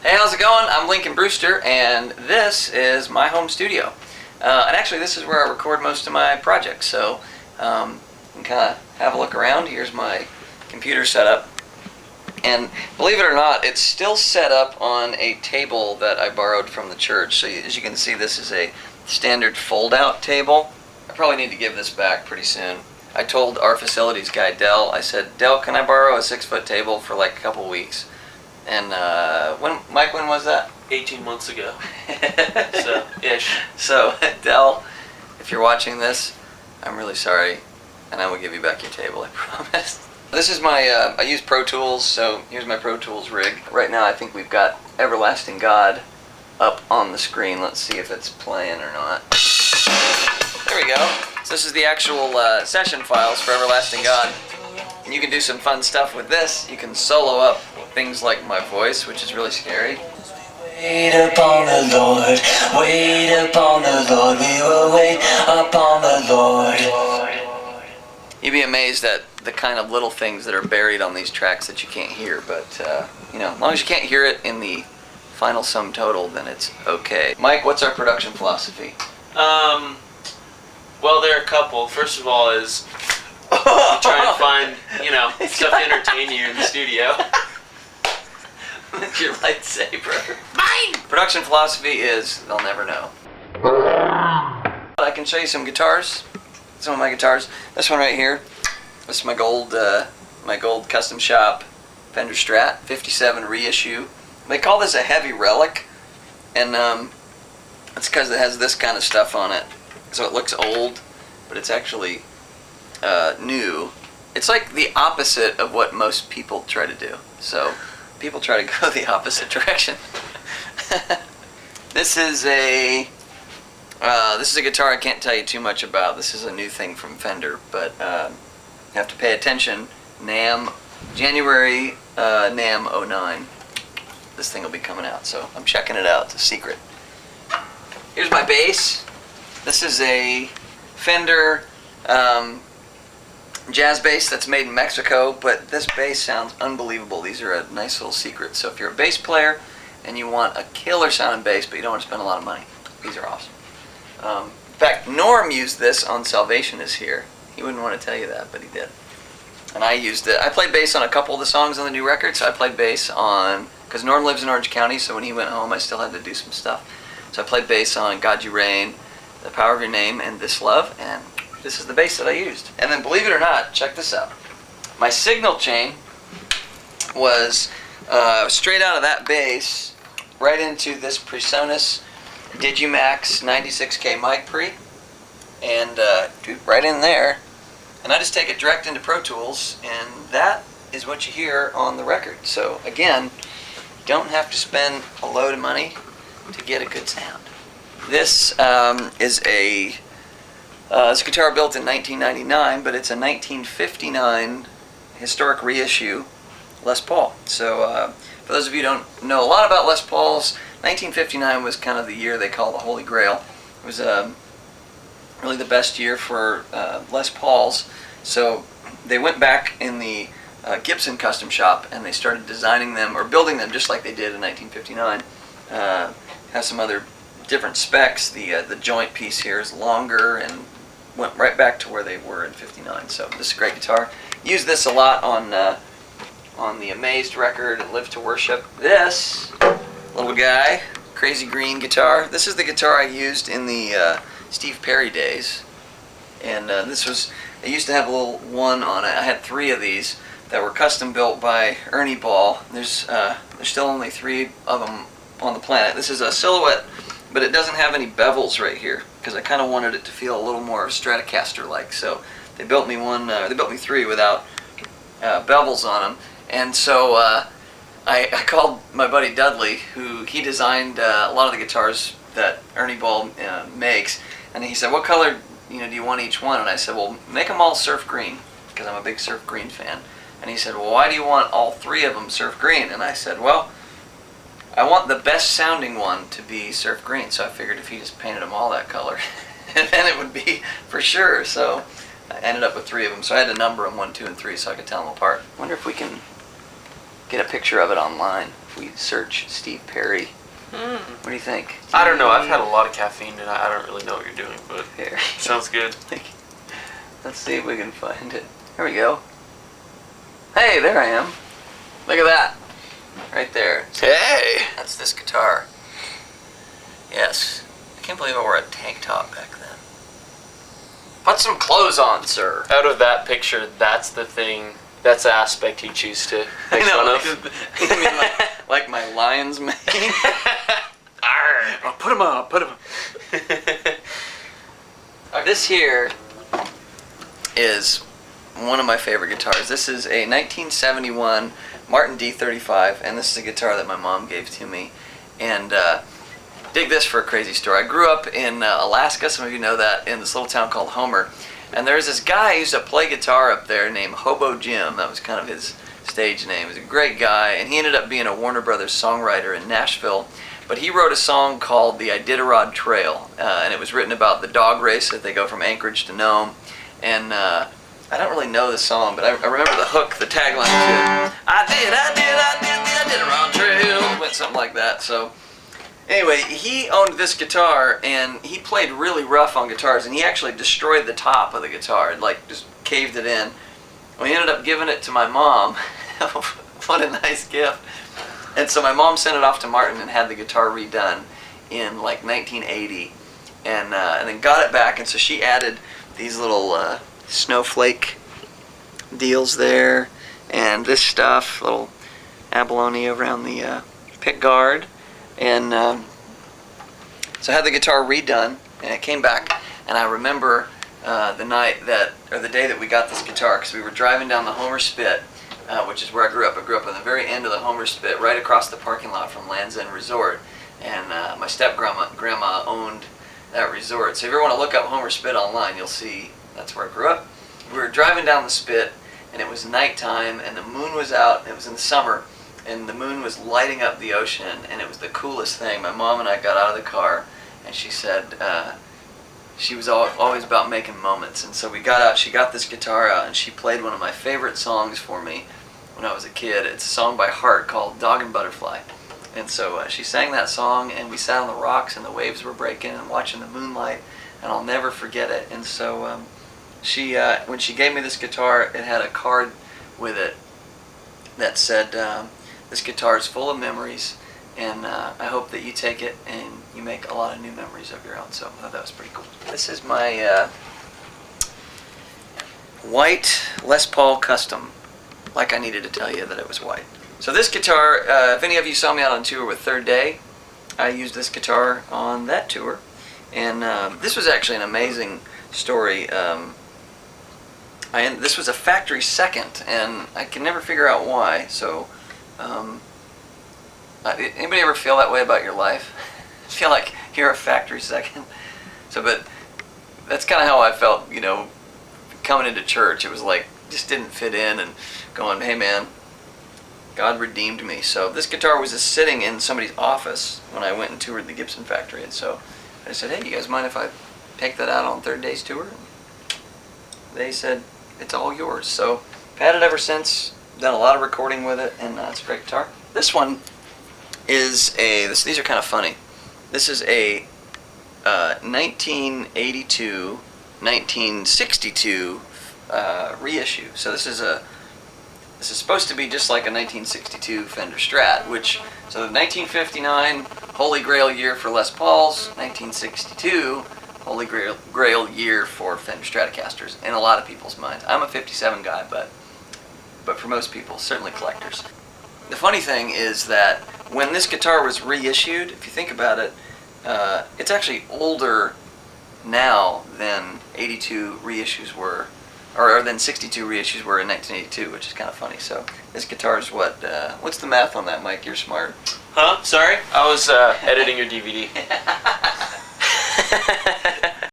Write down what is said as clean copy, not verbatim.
Hey, how's it going? I'm Lincoln Brewster, and this is my home studio. And actually, this is where I record most of my projects, so you can kind of have a look around. Here's my computer setup. And believe it or not, it's still set up on a table that I borrowed from the church. So as you can see, this is a standard fold-out table. I probably need to give this back pretty soon. I told our facilities guy, Dell, I said, Dell, can I borrow a 6-foot table for like a couple weeks? And Mike, when was that? 18 months ago. So, So, Dell, if you're watching this, I'm really sorry, and I will give you back your table, I promise. This is my, I use Pro Tools, so here's my Pro Tools rig. Right now I think we've got Everlasting God up on the screen. Let's see if it's playing or not. There we go. So this is the actual session files for Everlasting God. And you can do some fun stuff with this. You can solo up things like my voice, which is really scary. Wait upon the Lord, wait upon the Lord, we will wait upon the Lord. You'd be amazed at the kind of little things that are buried on these tracks that you can't hear, but you know, as long as you can't hear it in the final sum total, then it's okay. Mike, what's our production philosophy? well, there are a couple. First of all is you try and find, you know, stuff to entertain you in the studio. With your lightsaber. Mine! Production philosophy is they'll never know. I can show you some guitars. Some of my guitars. This one right here. This is my gold custom shop Fender Strat 57 reissue. They call this a heavy relic, and it's because it has this kind of stuff on it, so it looks old, but it's actually new. It's like the opposite of what most people try to do. So people try to go the opposite direction. This is a guitar I can't tell you too much about. This is a new thing from Fender, but you have to pay attention. January NAMM 09. This thing will be coming out, so I'm checking it out. It's a secret. Here's my bass. This is a Fender Jazz bass that's made in Mexico, but this bass sounds unbelievable. These are a nice little secret. So if you're a bass player and you want a killer sounding bass, but you don't want to spend a lot of money, these are awesome. In fact, Norm used this on Salvation Is Here. He wouldn't want to tell you that, but he did. And I used it. I played bass on a couple of the songs on the new record, so I played bass on, because Norm lives in Orange County, so when he went home I still had to do some stuff. So I played bass on God You Reign, The Power of Your Name, and This Love, and this is the bass that I used. And then believe it or not, check this out. My signal chain was straight out of that bass right into this Presonus Digimax 96K mic pre, and right in there. And I just take it direct into Pro Tools, and that is what you hear on the record. So again, you don't have to spend a load of money to get a good sound. This is a guitar built in 1999, but it's a 1959 historic reissue Les Paul. So for those of you who don't know a lot about Les Pauls, 1959 was kind of the year they call the Holy Grail. It was really the best year for Les Pauls. So they went back in the Gibson custom shop and they started designing them or building them just like they did in 1959. Have some other different specs. The joint piece here is longer and went right back to where they were in 59. So this is a great guitar. Use this a lot on the Amazed record and Live to Worship. This little guy, crazy green guitar. This is the guitar I used in the Steve Perry days, and it used to have a little one on it. I had 3 of these that were custom built by Ernie Ball. There's still only 3 of them on the planet. This is a Silhouette, but it doesn't have any bevels right here because I kind of wanted it to feel a little more Stratocaster-like. So they built me 3 without bevels on them, and so I called my buddy Dudley, who he designed a lot of the guitars that Ernie Ball makes, and he said, "What color, do you want each one?" And I said, "Well, make them all surf green, because I'm a big surf green fan." And he said, "Well, why do you want all 3 of them surf green?" And I said, "Well, I want the best sounding one to be surf green." So I figured if he just painted them all that color, then it would be for sure. So I ended up with 3 of them. So I had to number them 1, 2, and 3 so I could tell them apart. I wonder if we can get a picture of it online. if we search Steve Perry. What do you think? I don't know. I've had a lot of caffeine and I don't really know what you're doing, but Perry. sounds good. Let's see if we can find it. There we go. Hey, there I am. Look at that. Right there. Hey! That's this guitar. Yes. I can't believe I wore a tank top back then. Put some clothes on, sir. Out of that picture, that's the thing, that's the aspect you choose to make fun of. You mean like my lion's mane? Arr. Oh, put him on, put him on. This here is one of my favorite guitars. This is a 1971 Martin D35, and this is a guitar that my mom gave to me. And dig this for a crazy story. I grew up in Alaska, some of you know that, in this little town called Homer. And there's this guy who used to play guitar up there named Hobo Jim. That was kind of his stage name. He was a great guy, and he ended up being a Warner Brothers songwriter in Nashville. But he wrote a song called the Iditarod Trail, and it was written about the dog race that they go from Anchorage to Nome. And I don't really know the song, but I remember the hook, the tagline to it. I did the Iditarod Trail. Went something like that. So anyway, he owned this guitar, and he played really rough on guitars, and he actually destroyed the top of the guitar, like just caved it in. We ended up giving it to my mom. What a nice gift. And so my mom sent it off to Martin and had the guitar redone in like 1980, and then got it back, and so she added these little snowflake deals there, and this stuff, little abalone around the pick guard, and so I had the guitar redone, and it came back, and I remember the day that we got this guitar, because we were driving down the Homer Spit, which is where I grew up. I grew up on the very end of the Homer Spit, right across the parking lot from Land's End Resort, and my step-grandma owned that resort. So if you ever want to look up Homer Spit online, you'll see that's where I grew up. We were driving down the Spit, and it was nighttime, and the moon was out, and it was in the summer, and the moon was lighting up the ocean, and it was the coolest thing. My mom and I got out of the car, and she said she was always about making moments, and so we got out, she got this guitar out, and she played one of my favorite songs for me when I was a kid. It's a song by Heart called Dog and Butterfly. And so she sang that song, and we sat on the rocks, and the waves were breaking, and watching the moonlight, and I'll never forget it. And so when she gave me this guitar, it had a card with it that said, this guitar is full of memories, and I hope that you take it and you make a lot of new memories of your own. So I thought that was pretty cool. This is my white Les Paul Custom. Like I needed to tell you that it was white. So this guitar, if any of you saw me out on tour with Third Day, I used this guitar on that tour. And this was actually an amazing story. This was a factory second, and I can never figure out why. So, anybody ever feel that way about your life? Feel like you're a factory second? So, but that's kind of how I felt, coming into church. It was like, just didn't fit in, and going, hey man, God redeemed me. So this guitar was just sitting in somebody's office when I went and toured the Gibson factory, and so I said, hey, you guys mind if I take that out on Third Day's tour? They said, it's all yours. So I've had it ever since, done a lot of recording with it, and it's a great guitar. This one is these are kind of funny. This is a 1982, 1962 reissue. So this is supposed to be just like a 1962 Fender Strat, so the 1959 Holy Grail year for Les Pauls, 1962 Holy Grail year for Fender Stratocasters in a lot of people's minds. I'm a 57 guy, but for most people, certainly collectors. The funny thing is that when this guitar was reissued, if you think about it, it's actually older now than 82 reissues were, or than 62 reissues were in 1982, which is kind of funny. So this guitar is what's the math on that, Mike? You're smart. Huh? Sorry? I was editing your DVD.